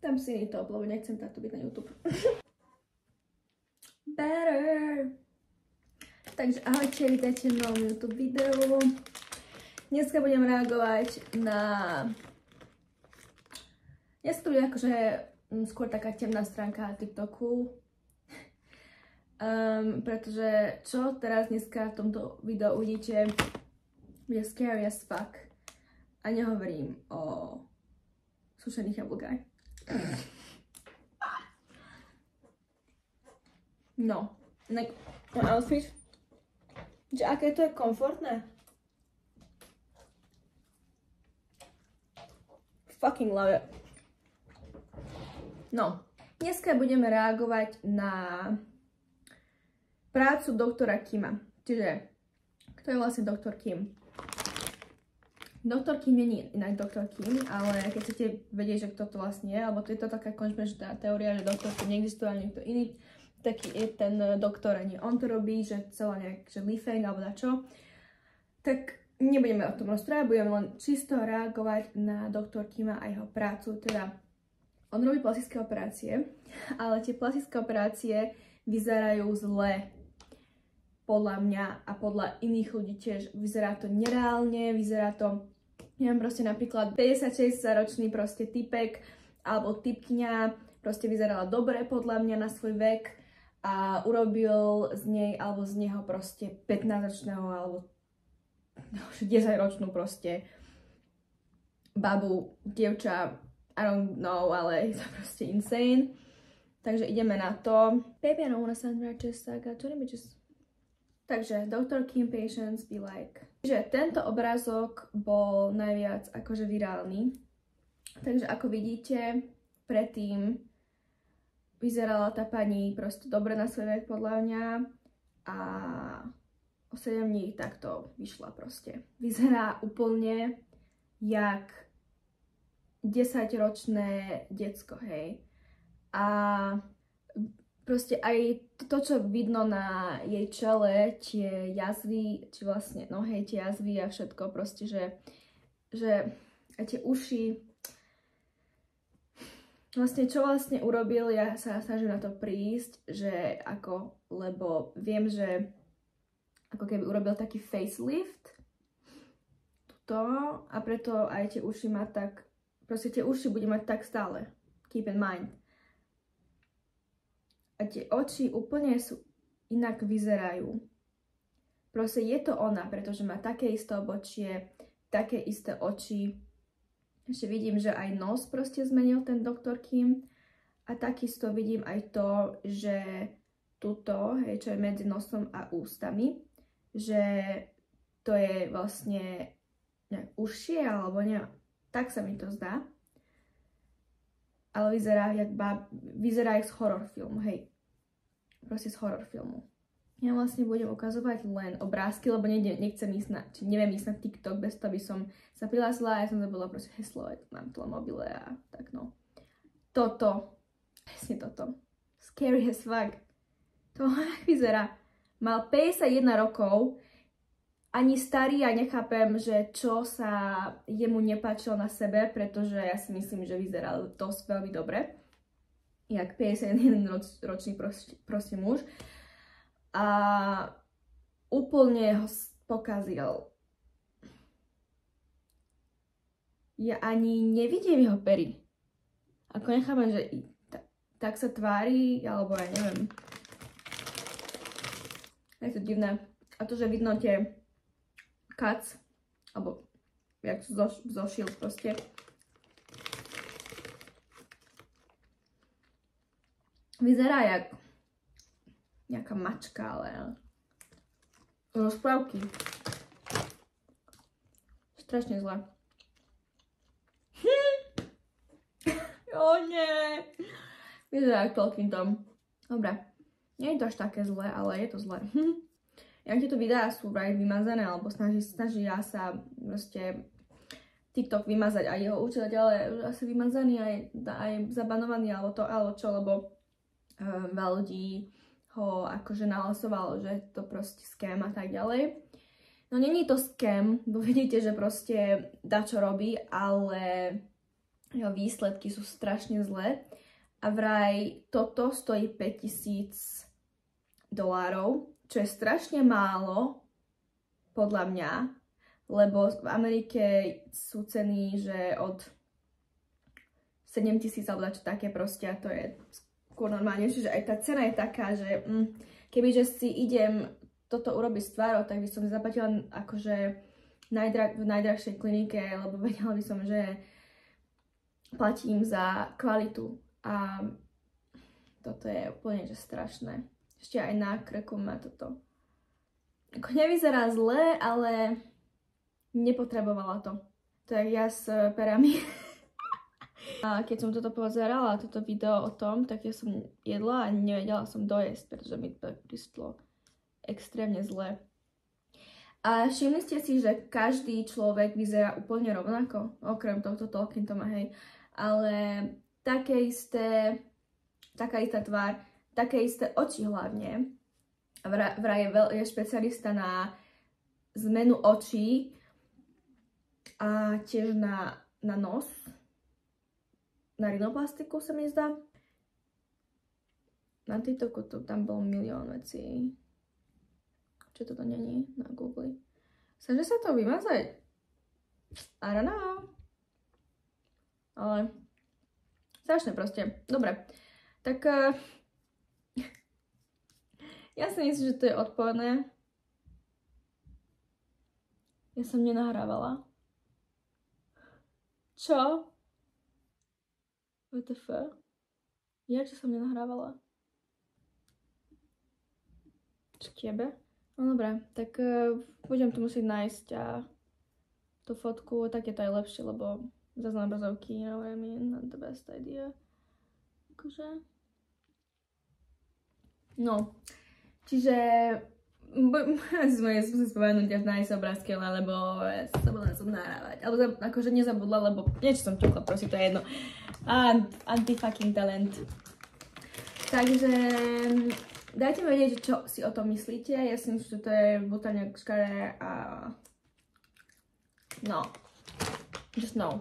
Dám si iný top, lebo nechcem takto byť na YouTube. Better. Takže ahojte, vítajte v novom YouTube videu. Dneska budem reagovať na... Dneska to bude akože skôr taká temná stránka TikToku. Pretože čo teraz dneska v tomto videu uvidíte, bude scary as fuck. A nehovorím o sušených jablkách. No, inak môj outfit, že aké to je komfortné. Fucking love it. No, dneska budeme reagovať na prácu doktora Kima. Čiže, kto je vlastne doktor Kim? Doktor Kim nie je inak doktor Kim, ale keď chcete vedieť, že kto to vlastne je, alebo to je to taká konšpiračná teória, že doktor Kim neexistuje, ale niekto iný, taký je ten doktor, ani on to robí, že celá nejak, že Li-Feng alebo čo. Tak nebudeme o tom rozprávať, budeme len čisto reagovať na doktor Kima a jeho prácu. Teda, on robí plastické operácie, ale tie plastické operácie vyzerajú zle. Podľa mňa a podľa iných ľudí tiež vyzerá to nereálne, vyzerá to, neviem, proste napríklad 56-ročný proste typek alebo typkňa proste vyzerala dobre podľa mňa na svoj vek a urobil z nej alebo z neho proste 15-ročného alebo 10-ročnú proste babu, dievča, I don't know, ale je to proste insane. Takže ideme na to. Baby, I don't wanna sound righteous, I got 20 bitches. Takže Dr. Kim patients be like. Že tento obrázok bol najviac akože virálny. Takže ako vidíte, predtým vyzerala tá pani proste dobre na svoj vek podľa mňa a o 7 dní takto vyšla proste. Vyzerá úplne jak 10-ročné decko, hej. A proste aj to, čo vidno na jej čele, tie jazvy, či vlastne, no hej, tie jazvy a všetko, proste, že aj tie uši, vlastne, čo vlastne urobil, ja sa snažím na to prísť, že ako, lebo viem, že ako keby urobil taký facelift, tuto, a preto aj tie uši má tak, proste tie uši bude mať tak stále, keep in mind. A tie oči úplne sú inak vyzerajú. Proste je to ona, pretože má také isté obočie, také isté oči. Ešte vidím, že aj nos proste zmenil ten doktor Kim. A takisto vidím aj to, že tuto, hej, čo je medzi nosom a ústami, že to je vlastne nejak užšie, alebo neviem, tak sa mi to zdá. Ale vyzerá jak z horror filmu, hej. Proste z horror filmu. Ja vlastne budem ukazovať len obrázky, lebo nechcem ísť na, či neviem ísť na TikTok bez toho, aby som sa prihlásila a ja som zabudla proste heslo, mám to na mobile a tak no. Toto, presne toto. Scary as fuck. To vyzerá. Mal 51 rokov, ani starý, ja nechápem, že čo sa jemu nepáčilo na sebe, pretože ja si myslím, že vyzeral dosť veľmi dobre. Jak 51 ročný proste muž. A úplne ho pokazil. Ja ani nevidím jeho pery. Ako nechápem, že tak sa tvári, alebo ja neviem. Je to divné. A to, že vidno tie cuts, alebo jak zošil proste. Vyzerá jak nejaká mačka, ale rozprávky. Strašne zle. O nie! Vyzerá jak Tolkien Tom. Dobre. Nie je to až také zle, ale je to zle. Jak tieto videá sú vraj vymazané, alebo snažia sa proste TikTok vymazať a jeho učiteľ je asi vymazaný aj zabanovaný, alebo čo, lebo veľa ľudí ho akože nahlasovalo, že to proste scam a tak ďalej. No není to scam, bo vidíte, že proste dačo robí, ale jeho výsledky sú strašne zlé. A vraj toto stojí $5000, čo je strašne málo, podľa mňa, lebo v Amerike sú ceny, že od 7 000 alebo čo také proste, a to je skôr normálne, čiže aj tá cena je taká, že kebyže si idem toto urobiť s tvárou, tak by som zaplatila akože v najdrahšej klinike, lebo vedela by som, že platím za kvalitu. A toto je úplne že strašné. Ešte aj na krku má toto. Ako nevyzerá zle, ale nepotrebovala to. To je ja s perami. A keď som toto pozerala, toto video o tom, tak ja som jedla a nevedela som dojesť, pretože mi to prišlo extrémne zle. A všimli ste si, že každý človek vyzerá úplne rovnako, okrem tohto Talkingtoma, hej. Ale taká istá tvár, také isté oči hlavne. Vraj je špecialista na zmenu očí a tiež na nos. Na rinoplastiku sa mi zdá. Na TikToku tam bol milión vecí. Čo toto není na Google? Snaží sa to vymazať. I don't know. Ale strašné proste. Dobre. Tak ja si myslím, že to je odporné. Ja som nenahrávala. Čo? WTF? Jakže som nenahrávala? Čo tebe? No dobré, tak budem to musieť nájsť a tú fotku, tak je to aj lepšie, lebo zase na obrazovky, you know what I mean, not the best idea. Akože. No, čiže musím si spomenúť až nájsť obrázky, lebo zabudla som nahrávať. Alebo akože nezabudla, lebo niečo som ťukla, prosím, to je jedno. Anti-fucking talent. Takže dajte mi vedieť, čo si o tom myslíte. Ja si myslím, že to je brutálne škaré a no. Just know.